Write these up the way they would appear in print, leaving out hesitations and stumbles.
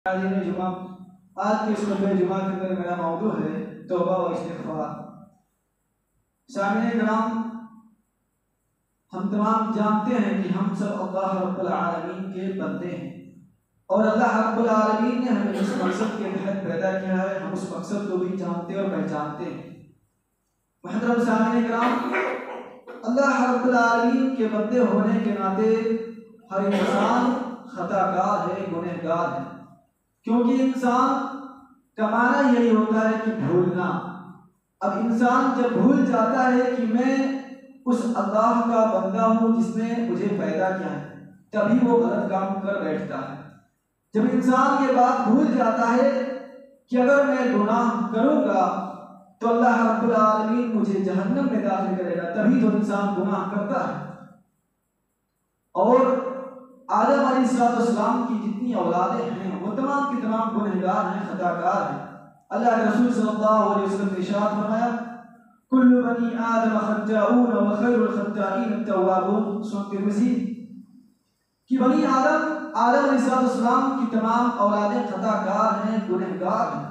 جمعہ آج کے اس خطبہ جمعہ کے اندر میرا موضوع ہے توبہ و استغفار۔ سامعین کرام، ہم تمام جانتے ہیں کہ ہم سب اللہ رب العالمین کے بندے ہیں، اور اللہ رب العالمین نے ہمیں اس مقصد کے تحت پیدا کیا ہے۔ ہم اس مقصد کو بھی جانتے اور پہچانتے ہیں۔ محترم سامعین کرام، اللہ رب العالمین کے بندے ہونے کے ناطے ہر انسان خطا کار ہے، گنہگار ہے، کیونکہ انسان کا معنی یہی ہوتا ہے کہ بھولنا۔ اب انسان جب بھول جاتا ہے کہ میں اس اللہ کا بندہ ہوں جس نے مجھے پیدا کیا ہے، تبھی وہ غلط کام کر بیٹھتا ہے۔ جب انسان یہ بات بھول جاتا ہے کہ اگر میں گناہ کروں گا تو اللہ رب العالمین مجھے جہنم میں داخل کرے گا، تبھی تو انسان گناہ کرتا ہے۔ اور آدم علیہ السلام کی جتنی اولادیں ہیں وہ تمام کی تمام گنہگار ہیں، خطا کار ہیں۔ اللہ کے رسول صلی اللہ علیہ وسلم نے ارشاد فرمایا، کل بنی آدم خطاؤون وخیر الخطائین التوابون، سنن ترمذی، کہ بنی آدم علیہ السلام کی تمام اولادیں خطا کار ہیں، گنہگار ہیں،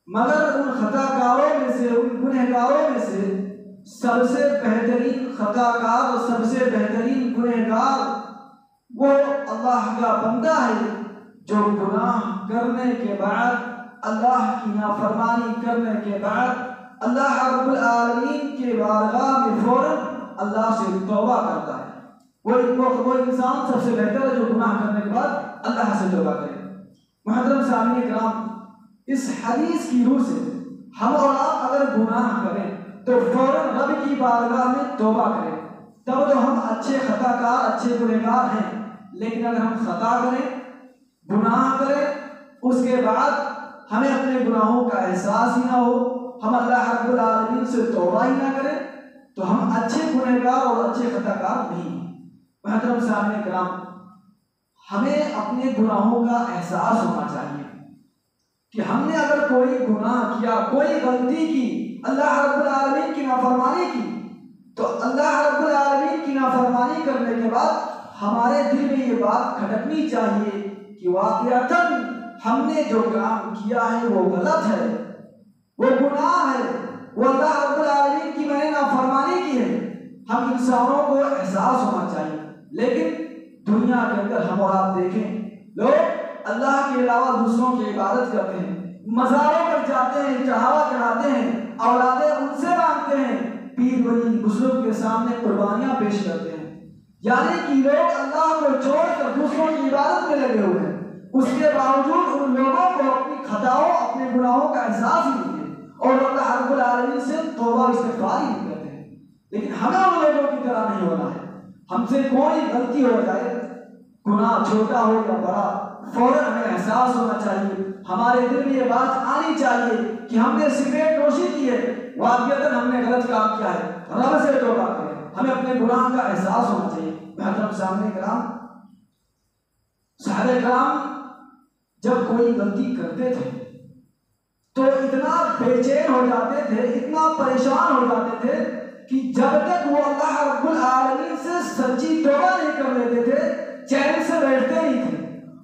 مگر ان خطا کاروں میں سے، ان گنہگاروں میں سے سب سے بہترین خطا کار اور سب سے بہترین گنہگار وہ اللہ کا بندہ ہے جو گناہ کرنے کے بعد، اللہ کی نافرمانی کرنے کے بعد اللہ رب العالمین کے بارگاہ میں فوراً اللہ سے توبہ کرتا ہے۔ وہ انسان سب سے بہتر ہے جو گناہ کرنے کے بعد اللہ سے توبہ کرے۔ محترم سامعین کرام، اس حدیث کی روح سے ہم اور آپ اگر گناہ کریں تو فوراً رب کی بارگاہ میں توبہ کریں، تب تو ہم اچھے خطا کار، اچھے گنہگار ہیں۔ لیکن اگر ہم خطا کریں، گناہ کریں، اس کے بعد ہمیں اپنے گناہوں کا احساس ہی نہ ہو، ہم اللہ رب العالمین سے توبہ ہی نہ کریں، تو ہم اچھے گنہگار اور اچھے خطا کار نہیں ہیں۔ محترم سامعین کرام، ہمیں اپنے گناہوں کا احساس ہونا چاہیے کہ ہم نے اگر کوئی گناہ کیا، کوئی غلطی کی، اللہ رب العالمین کی نافرمانی کی، تو اللہ رب العالمین کی نافرمانی کرنے کے بعد ہمارے دل میں یہ بات کھٹکنی چاہیے کہ واقعتاً ہم نے جو کام کیا ہے وہ غلط ہے، وہ گناہ ہے، وہ اللہ رب العالمین کی میں نے نافرمانی کی ہے۔ ہم انسانوں کو احساس ہونا چاہیے، لیکن دنیا کے اندر ہم اور آپ دیکھیں، لوگ اللہ کے علاوہ دوسروں کی عبادت کرتے ہیں، مزاروں پر جاتے ہیں، چڑھاوا چڑھاتے ہیں، اولادیں ان سے مانگتے ہیں، پیر ولی بزرگ کے سامنے قربانیاں پیش کرتے ہیں۔ یعنی کہ لوگ اللہ کو چھوڑ کر دوسروں کی عبادت میں لگے ہوئے ہیں، اس کے باوجود ان لوگوں کو اپنی خطاؤں، اپنے گناہوں کا احساس ہی نہیں ہے، اور اللہ رب العالمین سے توبہ استغفار ہی نہیں کرتے ہیں۔ لیکن ہمیں ان لوگوں کی طرح نہیں ہونا ہے۔ ہم سے کوئی غلطی ہو جائے، گناہ چھوٹا ہو یا بڑا، فوراً ہمیں احساس ہونا چاہیے، ہمارے دل میں یہ بات آنی چاہیے کہ ہم نے سگریٹ نوشی کی ہے، واقعتاً ہم نے غلط کام کیا ہے، رب سے توبہ کریں۔ ہمیں اپنے گناہ کا احساس ہونا چاہیے۔ محترم سامعین کرام، صحابہ کرام جب کوئی غلطی کرتے تھے تو اتنا بے چین ہو جاتے تھے، اتنا پریشان ہو جاتے تھے کہ جب تک وہ اللہ رب العالمین سے سچی توبہ نہیں کر لیتے تھے، چین سے بیٹھتے نہیں تھے۔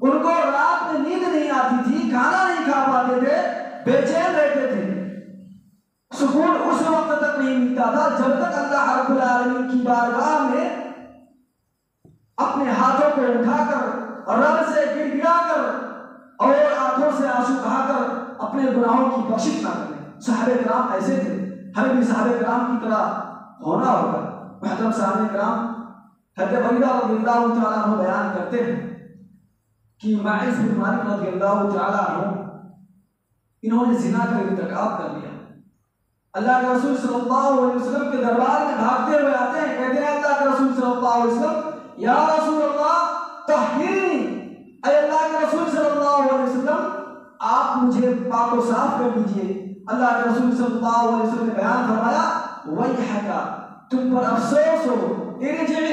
ان کو رات میں نیند نہیں آتی تھی، کھانا نہیں کھا پاتے تھے، بے چین رہتے تھے۔ سکون اس وقت تک نہیں ملتا تھا جب تک اللہ رب العالمین کی بارگاہ میں اپنے ہاتھوں کو اٹھا کر، رب سے گر گرا کر اور آنکھوں سے آنسو بہا کر اپنے گناہوں کی بخشش نہ کریں۔ صحابہ کرام ایسے تھے، ہمیں بھی صحابہ کرام کی طرح ہونا ہوگا۔ محترم صحابہ کرام، حضرت علی رضی اللہ تعالیٰ عنہ بیان کرتے ہیں کہ ماعز بن مالک رضی اللہ تعالیٰ عنہ انہوں نے زنا کا ارتکاب کر لیا۔ اللہ کے رسول صلی اللہ علیہ وسلم کے دربار میں بھاگتے ہوئے آتے ہیں، کہتے ہیں اللہ کے رسول صلی اللہ علیہ وسلم، یا رسول اللہ طہرنی، اے اللہ کے رسول صلی اللہ علیہ وسلم آپ مجھے پاک و صاف کر دیجئے۔ اللہ کے رسول صلی اللہ علیہ وسلم نے بیان فرمایا، ویحک، تم پر افسوس ہو، ارجع،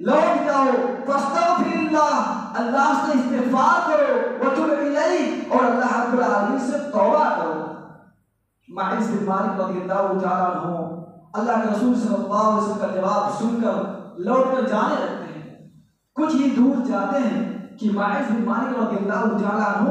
لوٹ جاؤ، فاستغفر اللہ، اللہ سے استغفار کرو، وتب الیہ، اور اللہ رب العالمین سے توبہ کرو۔ ماعز بن مالک رضی اللہ تعالیٰ عنہ اللہ کے رسول صلی اللہ علیہ وسلم کا جواب سن کر لوٹ کر جانے لگتے ہیں۔ کچھ ہی دور جاتے ہیں کہ ماعز بن مالک رضی اللہ تعالیٰ عنہ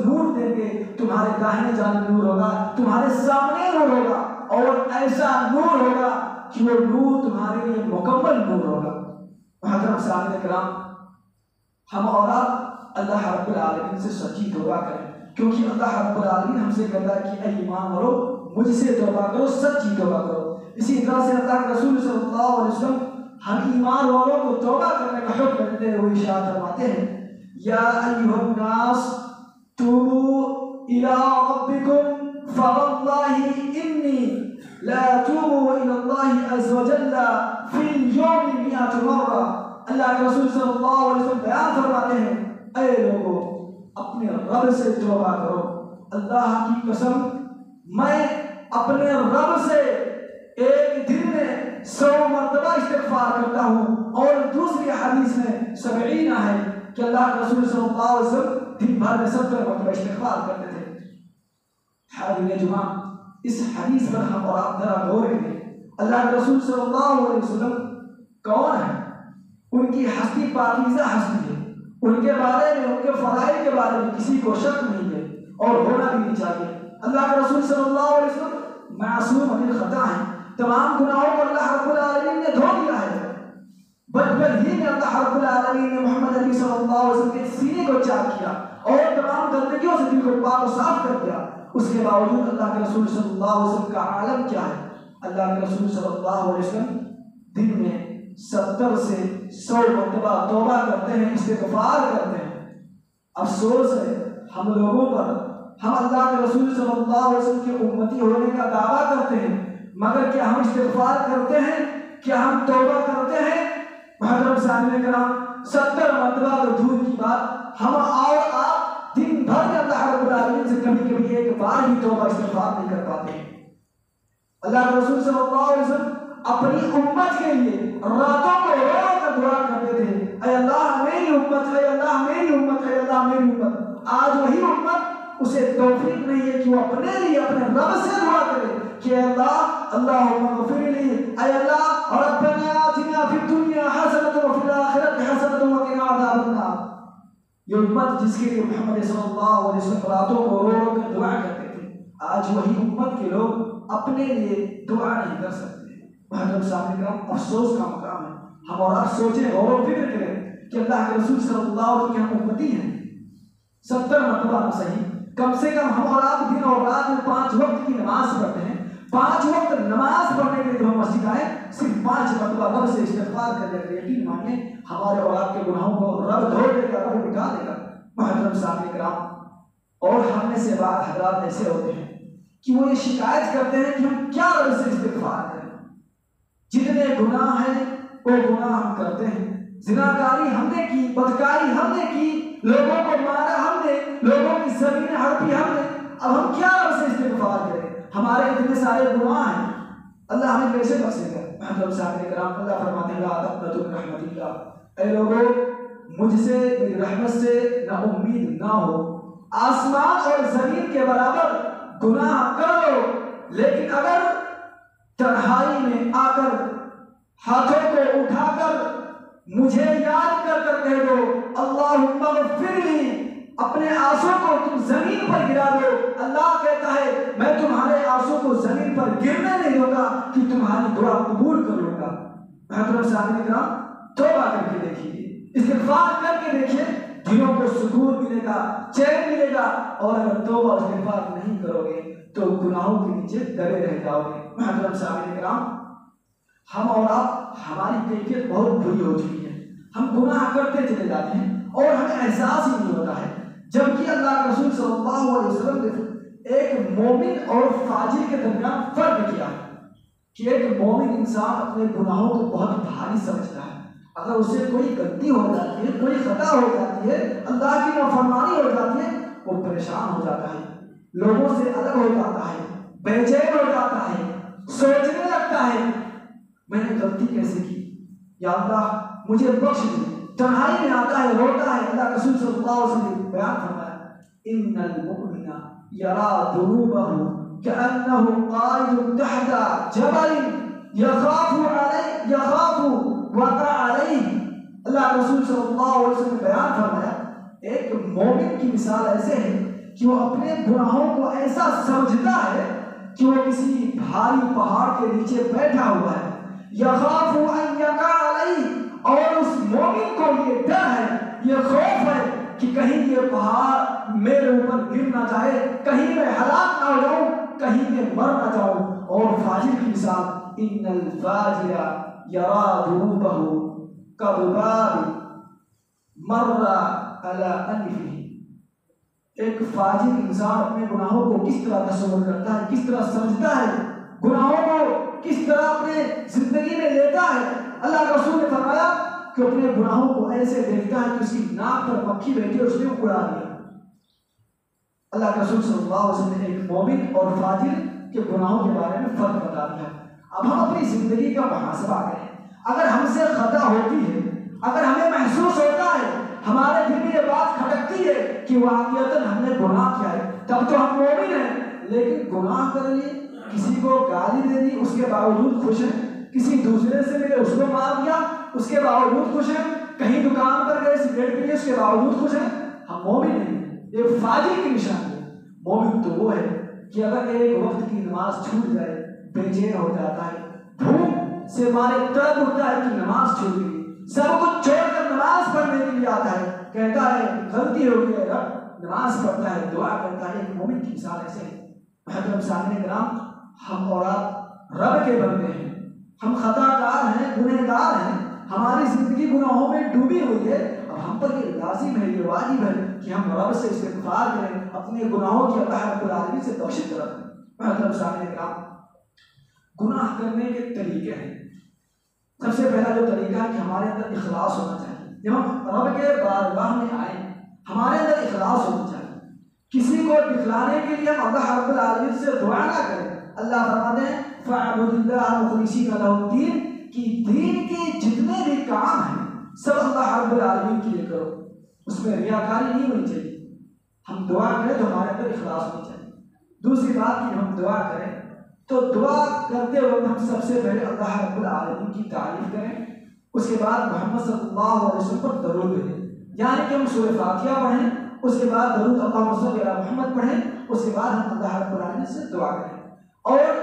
نور دیں گے، تمہارے داہنے جانب نور ہوگا، تمہارے سامنے نور ہوگا، اور ایسا نور ہوگا کہ وہ نور تمہارے لیے مکمل نور ہوگا۔ محترم سامعین کرام، ہم اور آپ اللہ رب العالمین سے سچی توبہ کریں، کیونکہ اللہ رب العالمین ہم سے کہتا ہے کہ اے ایمان والو مجھ سے توبہ کرو، سچی توبہ کرو۔ اسی طرح سے اللہ کے رسول صلی اللہ علیہ وسلم ہم ایمان والوں کو توبہ کرنے کا حکم دیتے ہوئے ارشاد فرماتے ہیں، یا ایھا الناس توبوا الی ربکم فواللہ انی لا اتوب الی اللہ عز وجل فی اليوم 100 مرہ۔ اللہ کے رسول صلی اللہ علیہ وسلم بیان فرماتے ہیں، اے لوگوں اپنے رب سے توبہ کرو، اللہ کی قسم میں اپنے رب سے ایک دن میں 100 مرتبہ استغفار کرتا ہوں، اور دوسری حدیث میں 70 ہے کہ اللہ کے رسول صلی اللہ علیہ وسلم دن بھر میں 70 مرتبہ استغفار کرتے تھے۔ حاضرین جمعہ، اس حدیث پر ہم اور آپ ذرا غور کریں، اللہ کے رسول صلی اللہ علیہ وسلم کون ہے؟ ان کی ہستی پاکیزہ ہستی ہے، ان کے بارے میں، ان کے فضائل کے بارے میں کسی کو شک نہیں ہے اور ہونا بھی نہیں چاہیے۔ اللہ کے رسول صلی اللہ علیہ وسلم معصوم من الخطا ہیں، تمام گناہوں کو اللہ رب العالمین نے دھو دیا ہے۔ بچپن ہی میں اللہ رب العالمین نے محمد علی صلی اللہ علیہ وسلم کے سینے کو چاک کیا اور تمام گندگیوں سے دل کو پاک و صاف کر دیا۔ اس کے باوجود اللہ کے رسول صلی اللہ علیہ وسلم کا عالم کیا ہے؟ اللہ کے رسول صلی اللہ علیہ وسلم دن میں 70 سے 100 مرتبہ توبہ کرتے ہیں، استغفار کرتے ہیں۔ افسوس ہے ہم لوگوں پر، ہم اللہ کے رسول صلی اللہ علیہ وسلم کی امتی ہونے کا دعویٰ کرتے ہیں، مگر کیا ہم استغفار کرتے ہیں؟ کیا ہم توبہ کرتے ہیں؟ محترم سامعین کرام، 70 مرتبہ تو دور کی بات، ہم اور آپ دن بھر میں اللہ رب العالمین سے کبھی کبھی ایک بار ہی توبہ استغفار نہیں کر پاتے ہیں۔ اللہ کے رسول صلی اللہ علیہ وسلم اپنی امت کے لیے راتوں کو رو کر دعا کرتے تھے، اے اللہ میری امت، اے اللہ میری امت، اے اللہ میری امت۔ آج وہی امت اسے توفیق نہیں ہے کہ وہ اپنے لیے اپنے رب سے دعا کرے کہ اللہ اللہم اغفر لی، اے اللہ ربنا آتنا فی الدنیا حسنۃ وفی الآخرۃ حسنۃ وقنا عذاب النار۔ یہ امت جس کے لیے محمد صلی اللہ علیہ وسلم راتوں کو رو رو کر دعا کرتے تھے، آج وہی امت کے لوگ اپنے لیے دعا نہیں کر سکتے۔ محترم سامعین کرام، افسوس کا مقام ہے، ہم اور آپ سوچیں، غور و فکر کریں کہ اللہ کے رسول صلی اللہ علیہ وسلم کے ہم امتی ہیں۔ 70 مرتبہ ہم صحیح، کم سے کم ہم اور آپ دن اور رات میں 5 وقت کی نماز پڑھتے ہیں۔ 5 وقت نماز پڑھنے کے لیے جو ہم مسجد آئے، صرف 5 مرتبہ رب سے استغفار کر لیں، یقین مانیے ہمارے اور آپ کے گناہوں کو رب دھو دے گا، رب مٹا دے گا۔ محترم سامعین کرام، اور ہم میں سے بعض حضرات ایسے ہوتے ہیں کہ وہ یہ شکایت کرتے ہیں کہ ہم کیا رب سے استغفار کریں، جتنے گناہ ہیں وہ گناہ ہم کرتے ہیں، زناکاری ہم نے کی، بدکاری ہم نے کی، لوگوں کو مارا ہم نے، لوگوں کی زمینیں ہڑپی ہم نے، اب ہم کیا رب سے استغفار کریں؟ ہمارے اتنے سارے گناہ ہیں، اللہ ہمیں کیسے بخشے گا؟ محترم سامعین کرام، اللہ فرماتے ہیں لا تقنطوا من رحمت اللہ، اے لوگوں مجھ سے، میری رحمت سے نا امید نہ ہو۔ آسمان اور زمین کے برابر گناہ کر لو، لیکن اگر تنہائی میں آ کر ہاتھوں کو اٹھا کر مجھے یاد کر کر کہہ دو اللہم اغفر لی، اپنے آنسوں کو تم زمین پر گرا دو، اللہ کہتا ہے میں تمہارے آنسوں کو زمین پر گرنے نہیں دوں گا کہ تمہاری دعا قبول کر لوں گا۔ محترم سامعین کرام، توبہ کر کے دیکھیے، استغفار کر کے دیکھیے، دلوں کو سکون ملے گا، چین ملے گا، اور اگر توبہ استغفار نہیں کرو گے تو گناہوں کے نیچے دبے رہ جاؤ گے۔ محترم سامعین کرام، ہم اور آپ، ہماری کیفیت بہت بری ہو چکی ہے، ہم گناہ کرتے چلے جاتے ہیں اور ہمیں احساس ہی نہیں ہوتا ہے، جبکہ اللہ کے رسول صلی اللہ علیہ وسلم نے ایک مومن اور فاجر کے درمیان فرق کیا ہے کہ ایک مومن انسان اپنے گناہوں کو بہت بھاری سمجھتا ہے، اگر اسے کوئی غلطی ہو جاتی ہے، کوئی خطا ہو جاتی ہے، اللہ کی نافرمانی ہو جاتی ہے، وہ پریشان ہو جاتا ہے، لوگوں سے الگ ہو جاتا ہے، بے چین ہو جاتا ہے، سوچنے لگتا ہے میں نے غلطی کیسے کی، یا اللہ مجھے بخش دے، تنہائی میں آتا ہے، روتا ہے۔ اللہ رسول صلی اللہ علیہ وسلم نے بیان فرمایا ان المؤمن یرا ذنوبہ کأنہ قائد تحت جبل یخاف وقع علیہ۔ اللہ رسول صلی اللہ علیہ وسلم نے بیان فرمایا ایک مومن کی مثال ایسے ہے کہ وہ اپنے گناہوں کو ایسا سمجھتا ہے کہ وہ کسی بھاری پہاڑ کے نیچے بیٹھا ہوا ہے. یخاف ان یقع علیہ، اور اس مومن کو یہ ڈر ہے، یہ خوف ہے کہ کہیں یہ پہاڑ میرے اوپر گر نہ جائے، کہیں میں ہلاک نہ ہو جاؤں، کہیں میں مر نہ جاؤں. اور فاجر کی مثال، ان الفاجر یرا ذنوبہ کذباب مر علی انفہ. ایک فاجر انسان اپنے گناہوں کو کس طرح تصور کرتا ہے، کس طرح سمجھتا ہے، گناہوں کو کس طرح اپنے زندگی میں لیتا ہے. اللہ کے رسول نے فرمایا کہ اپنے گناہوں کو ایسے دیکھتا ہے کہ اس کی ناک پر مکھی بیٹھی اور اس نے اڑا دیا. اللہ کے رسول صلی اللہ علیہ وسلم نے ایک مومن اور فاجر کے گناہوں کے بارے میں فرق بتا دیا. اب ہم اپنی زندگی کا محاسبہ کریں. اگر ہم سے خطا ہوتی ہے، اگر ہمیں محسوس ہوتا ہے، ہمارے دل میں یہ بات کھٹکتی ہے کہ واقعتاً ہم نے گناہ کیا ہے، تب تو ہم مومن ہیں. لیکن گناہ کر لیے، کسی کو گالی دے دی، اس کے باوجود خوش ہیں، کسی دوسرے سے ملے اس کو مار دیا، اس کے باوجود خوش ہیں، کہیں دکان پر گئے سگریٹ پی لیے، اس کے باوجود خوش ہیں. ہم مومن نہیں ہیں. یہ فاجر کی نشانی ہے. مومن تو وہ ہے کہ اگر ایک وقت کی نماز چھوٹ جائے بے چین ہو جاتا ہے، بھوک سے مارے تڑپ اٹھتا ہے کہ نماز چھوٹ گئی، سب کچھ چھوڑ کر نماز پڑھنے کے لیے آتا ہے، کہتا ہے غلطی ہو گئی ہے رب، نماز پڑھتا ہے، دعا کرتا ہے. ایک مومن کی مثال ایسے ہے. محترم سامعین کرام، ہم اور آپ رب کے بندے ہیں، ہم خطا کار ہیں، گنہگار ہیں، ہماری زندگی گناہوں میں ڈوبی ہوئی ہے. اب ہم پر یہ لازم ہے، یہ واجب ہے کہ ہم رب سے استغفار کریں، اپنے گناہوں کی اللہ رب العالمین سے بخشش طلب کریں. محترم سامعین کرام، گناہ کرنے کے طریقے ہیں. سب سے پہلا جو طریقہ ہے کہ ہمارے اندر اخلاص ہونا چاہیے. جب ہم رب کے بارگاہ میں آئیں، ہمارے اندر اخلاص ہونا چاہیے. کسی کو دکھلانے کے لیے ہم اللہ رب العالمین سے دعا نہ کریں. اللہ فرماتے ہیں فَاعْبُدِ اللَّهَ مُخْلِصِينَ لَهُ الدِّينَ، کہ دین کے جتنے بھی کام ہیں سب اللہ رب العالمین کے لیے کرو، اس میں ریاکاری نہیں ہونی چاہیے. ہم دعا کریں تو ہمارے اندر اخلاص ہونی چاہیے. دوسری بات کہ ہم دعا کریں تو دعا کرتے وقت ہم سب سے پہلے اللہ رب العالمین کی تعریف کریں، اس کے بعد محمد صلی اللہ علیہ وسلم پر درود پڑھیں. یعنی کہ ہم سورہ فاتحہ پڑھیں، اس کے بعد درود اللہم صلی علی محمد پڑھیں، اس کے بعد ہم اللہ رب العالمین سے دعا کریں. اور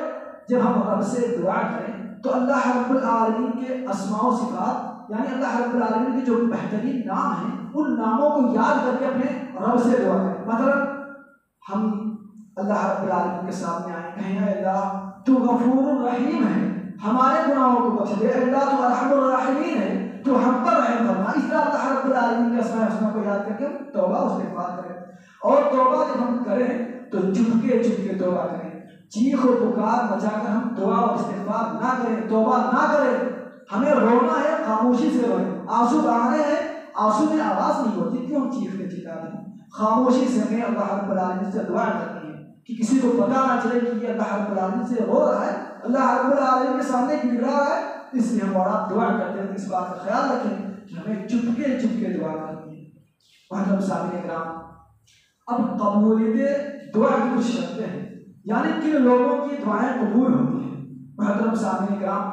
جب ہم رب سے دعا کریں تو اللہ رب العالمین کے اسماء و صفات، یعنی اللہ رب العالمین کے جو بہترین نام ہیں، ان ناموں کو یاد کر کے اپنے رب سے دعا کریں. مطلب ہم اللہ رب العالمین کے سامنے آئیں، کہیں اے اللہ تو غفور الرحیم ہے، ہمارے گناہوں کو بخش دے. اے اللہ تو ارحم الراحمین ہے، تو ہم پر رحم فرما. اس طرح اللہ رب العالمین کے اسماء حسنہ کو یاد کر کے توبہ استغفار کریں. اور توبہ جب ہم کریں تو چپکے چپکے توبہ کریں، چیخ و پکار مچا کر ہم دعا اور استغفار نہ کریں، توبہ نہ کریں. ہمیں رونا ہے، خاموشی سے روئیں. آنسو بہانے ہیں، آنسو میں آواز نہیں ہوتی، کیوں ہم چیخ کے چلاتے ہیں؟ خاموشی سے ہمیں اللہ رب العالمین سے دعا کرنی ہے کہ کسی کو پتہ نہ چلے کہ یہ اللہ رب العالمین سے رو رہا ہے، اللہ رب العالمین کے سامنے گر رہا ہے. اس لیے ہم اور آپ دعا کرتے ہیں. اس بات کا خیال رکھیں کہ ہمیں چپکے چپکے دعا کرنی ہے. محترم سامعین کرام، اب قبولیت دعا کی کچھ شرطیں ہیں، یعنی کن لوگوں کی دعائیں قبول ہوتی ہیں. محترم سامعین کرام،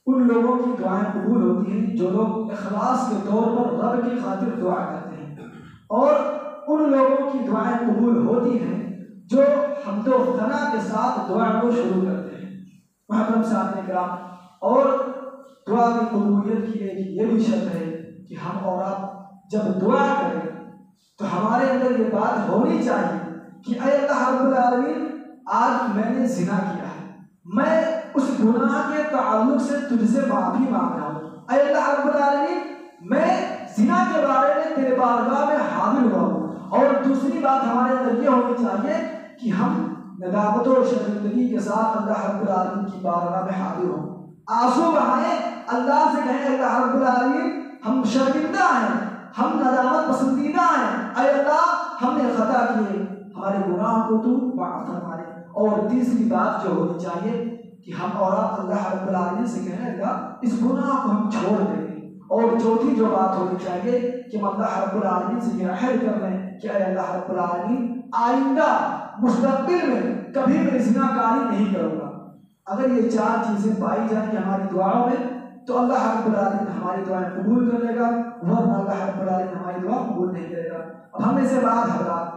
ان لوگوں کی دعائیں قبول ہوتی ہیں جو لوگ اخلاص کے طور پر رب کی خاطر دعا کرتے ہیں، اور ان لوگوں کی دعائیں قبول ہوتی ہیں جو حمد و ثنا کے ساتھ دعا کو شروع کرتے ہیں. محترم سامعین کرام، اور دعا کی قبولیت کی ایک یہ بھی شرط ہے کہ ہم اور آپ جب دعا کریں تو ہمارے اندر یہ بات ہونی چاہیے کہ اے اللہ رب العالمین، آج میں نے زنا کیا ہے، میں اس گناہ کے تعلق سے تجھ سے معافی مانگ رہا ہوں. اے اللہ رب العالمین، میں زنا کے بارے میں تیرے بارگاہ میں حاضر ہوا ہوں. اور دوسری بات ہمارے اندر یہ ہونی چاہیے کہ ہم ندامت و شرمندگی کے ساتھ اللہ رب العالمین کی بارگاہ میں حاضر ہوں، آنسو بہائیں، اللہ سے کہیں اللہ رب العالمین ہم شرمندہ ہیں، ہم ندامت پسندیدہ ہیں، اے اللہ ہم نے خطا کیے، ہمارے گناہ کو تو معاف فرما دے. اور تیسری بات جو ہونی چاہیے کہ ہم اور اللہ رب العالمین سے کہیں اللہ اس گناہ کو ہم چھوڑ دیں گے. اور چوتھی جو بات ہونی چاہیے کہ ہم اللہ رب العالمین سے یہ عہد کر لیں کہ اے اللہ رب العالمین آئندہ مستقبل میں کبھی میں زنا کاری نہیں کروں گا. اگر یہ چار چیزیں پائی جائیں گی ہماری دعاؤں میں تو اللہ رب العالمین ہماری دعائیں قبول کر لے گا، ورنہ اللہ رب العالمین ہماری دعا قبول نہیں کرے گا. اب ہم میں سے بعض حضرات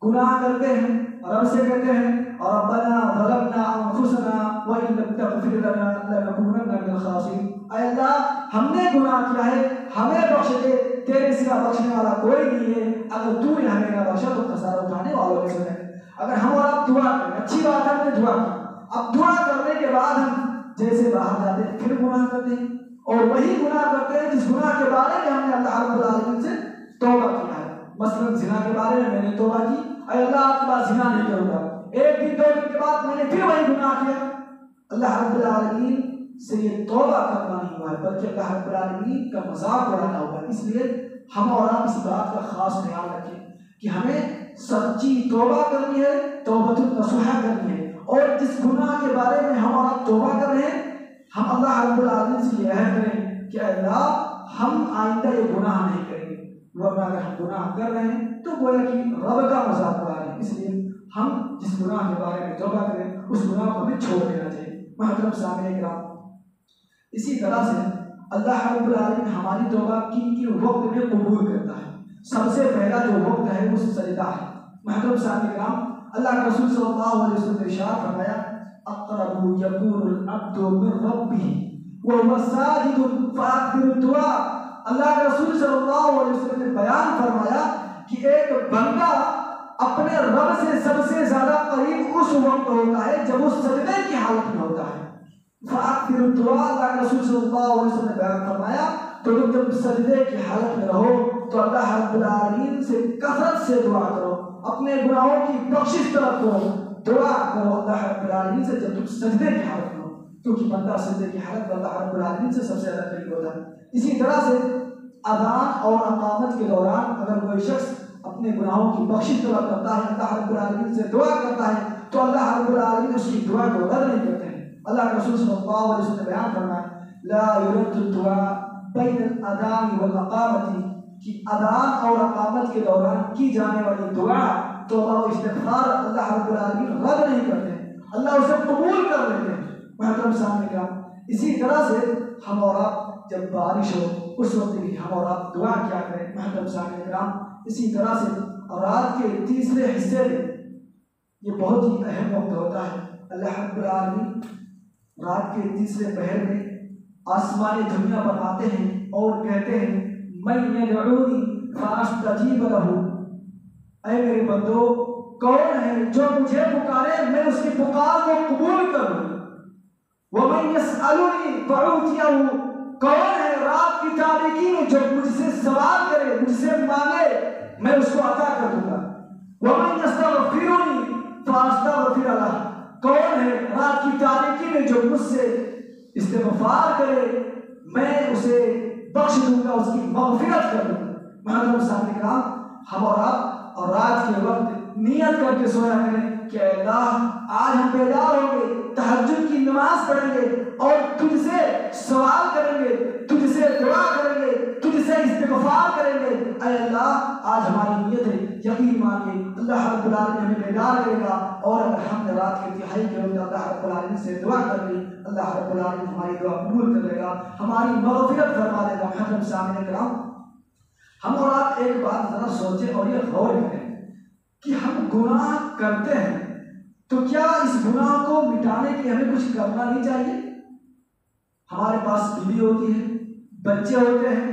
گناہ کرتے ہیں رب سے کہتے ہیں ربنا ظلمنا انفسنا وان لم تغفر لنا لنكونن من الخاسرین، اے اللہ ہم نے گناہ کیا ہے، ہمیں بخش دے، تیرے سوا بخشنے والا کوئی نہیں ہے، اگر تو نے ہمیں نہ بخشا تو خسارہ اٹھانے والوں میں سے ہے۔ اگر ہم اور آپ دعا کریں، اچھی بات ہے ہم نے دعا کی، اب دعا کرنے کے بعد ہم جیسے باہر جاتے ہیں پھر گناہ کرتے ہیں، اور وہی گناہ کرتے ہیں جس گناہ کے بارے میں ہم نے اللہ رب العالمین سے توبہ کیا ہے۔ مثلا زنا کے بارے میں نے توبہ کی، اے اللہ آپ کے بعد زنا نہیں کروں گا، ایک دن دو دن کے بعد میں نے پھر وہی گناہ کیا، اللہ رب العالمین سے یہ توبہ کرنا نہیں ہوا ہے بلکہ اللہ رب العالمین کا مذاق اڑانا ہوا ہے۔ اس لیے ہم اور آپ اس بات کا خاص خیال رکھیں کہ ہمیں سچی توبہ کرنی ہے، توبۃ النصوحہ کرنی ہے، اور جس گناہ کے بارے میں ہم اور آپ توبہ کر رہے ہیں ہم اللہ رب العالمین سے یہ عہد کریں کہ اے اللہ ہم آئندہ یہ گناہ نہیں کریں گے، ورنہ اگر ہم گناہ کر رہے ہیں تو گویا کہ رب کا مذاق اڑا رہے ہیں۔ اس لیے ہم جس گناہ کے بارے میں توبہ کریں اس گناہ کو ہمیں چھوڑ دینا چاہیے۔ محترم سامعین کرام، اسی طرح سے اللہ رب العالمین ہماری توبہ کن وقت میں قبول کرتا ہے۔ سب سے پہلا جو وقت ہے وہ سجدہ ہے۔ محترم سامعین کرام، اللہ کے رسول صلی اللہ علیہ وسلم نے ارشاد فرمایا اقرب یکون العبد من ربہ وهو ساجد فاکثر الدعاء۔ اللہ کے رسول صلی اللہ علیہ وسلم نے بیان فرمایا کہ ایک بندہ اپنے رب سے سب سے زیادہ قریب اس وقت ہوتا ہے جب وہ سجدے کی حالت میں ہوتا ہے۔ فاکثر الدعاء، اللہ کے رسول صلی اللہ علیہ وسلم نے بیان فرمایا تو تم جب سجدے کی حالت میں رہو تو اللہ رب العالمین سے کثرت سے دعا کرو، اپنے گناہوں کی بخشش طلب کرو، دعا کرو اللہ رب العالمین سے جب تم سجدے کی حالت میں ہو، کیونکہ بندہ سجدے کی حالت میں اللہ رب العالمین سے سب سے زیادہ قریب ہوتا ہے۔ اسی طرح سے اذان اور اقامت کے دوران اگر کوئی شخص اپنے گناہوں کی بخشش طلب کرتا ہے، اللہ رب العالمین سے دعا کرتا ہے تو اللہ رب العالمین اس کی دعا کو رد نہیں کرتے ہیں۔ اللہ کے رسول صلی اللہ علیہ وسلم نے بیان فرمایا لا يرد الدعاء بین الاذان والاقامت، کہ اذان اور اقامت کے دوران کی جانے والی دعا توبہ و استغفار اللہ رب العالمین رد نہیں کرتے ہیں، اللہ اسے قبول کر لیتے ہیں۔ محترم سامنے کا اسی طرح سے ہم اور آپ جب بارش ہو اس وقت بھی ہم اور آپ دعا کیا کریں۔ محترم سامنے کرام، اسی طرح سے رات کے تیسرے حصے میں یہ بہت ہی اہم وقت ہوتا ہے۔ اللہ رب العالمین رات کے تیسرے پہر میں آسمانی دنیا پر آتے ہیں اور کہتے ہیں من یدعونی فاستجیب لہ، اے میرے بندو کون ہے جو مجھے پکارے میں اس کی پکار کو قبول کروں، ومن یسألنی فأعطیہ، کون ہے رات کی تاریکی میں جو مجھ سے سوال کرے مجھ سے مانگے میں اس کو عطا کر دوں گا، ومن یستغفرنی فاستغفر لہ، کون ہے رات کی تاریکی میں جو مجھ سے استغفار کرے میں اسے بخش دوں گا، اس کی مغفرت کر دوں گا۔ محترم سامعین کرام، ہم اور آپ اور رات کے وقت نیت کر کے سویا کریں کہ اللہ آج ہم بیدار ہوں گے، تہجد کی نماز پڑھیں گے اور تجھ سے سوال کریں گے، تجھ سے دعا کریں گے، تجھ سے استغفار کریں گے۔ اے اللہ آج ہماری نیت ہے، یقین مانیے اللہ رب العالمین ہمیں بیدار کرے گا، اور اگر ہم نے رات کے تہائی کے وقت اللہ رب العالمین سے دعا کر لی اللہ رب العالمین ہماری دعا قبول کر لے گا، ہماری مغفرت فرما دے گا۔ محترم سامعین کرام، ہم اور آپ ایک بات ذرا سوچیں اور یہ غور کریں کہ ہم گناہ کرتے ہیں تو کیا اس گناہ کو مٹانے کے لیے ہمیں کچھ کرنا نہیں چاہیے؟ ہمارے پاس بیوی ہوتی ہے، بچے ہوتے ہیں،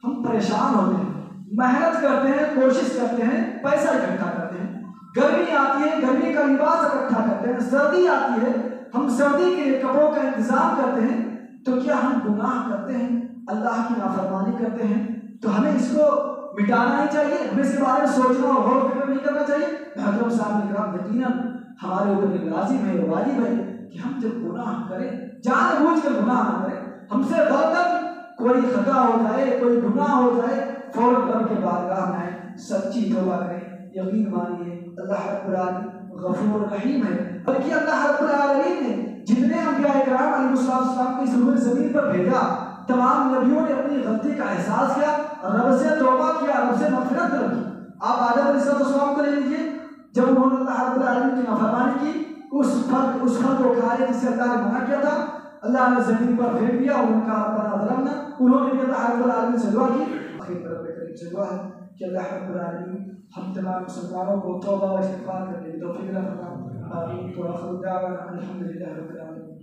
ہم پریشان ہوتے ہیں، محنت کرتے ہیں، کوشش کرتے ہیں، پیسہ اکٹھا کرتے ہیں، گرمی آتی ہے گرمی کا لباس اکٹھا کرتے ہیں، سردی آتی ہے ہم سردی کے کپڑوں کا انتظام کرتے ہیں، تو کیا ہم گناہ کرتے ہیں، اللہ کی نافرمانی کرتے ہیں تو ہمیں اس کو مٹانا نہیں چاہیے، ہمیں اس کے بارے میں سوچنا اور غور و فکر نہیں کرنا چاہیے؟ محترم سامعین کرام، یقیناً ہمارے اوپر یہ لازم ہے، واجب ہے کہ ہم جب گناہ کریں جان بوجھ کر گناہ نہ کریں، ہم سے غلطاً کوئی خطا ہو جائے کوئی گناہ ہو جائے فوراً رب کے بارگاہ میں آئیں، سچی توبہ کریں۔ یقین مانیے اللہ رب العالمین غفور رحیم ہے، بلکہ اللہ رب العالمین نے جتنے انبیاء کرام علیہ السلام کو اس روئے زمین پر بھیجا تمام نبیوں نے اپنی غلطی کا احساس کیا، رب سے توبہ کیا، رب سے مغفرت طلب کی۔ آپ آدم علیہ السلام کو لے لیجیے، جب انہوں نے اللہ رب العالمین کی نافرمانی کی اس پھل کو کھائے جس سے اللہ نے منع کیا تھا، اللہ نے زمین پر پھینک دیا اور ان کا ربنا ظلمنا، انہوں نے بھی اللہ رب العالمین سے دعا کی۔ آخر رب کریم سے دعا ہے کہ اللہ رب العالمین ہم تمام مسلمانوں کو توبہ و استغفار کرنے کی توفیق عطا فرما. آمین. وآخر دعوانا الحمد للہ رب العالمین.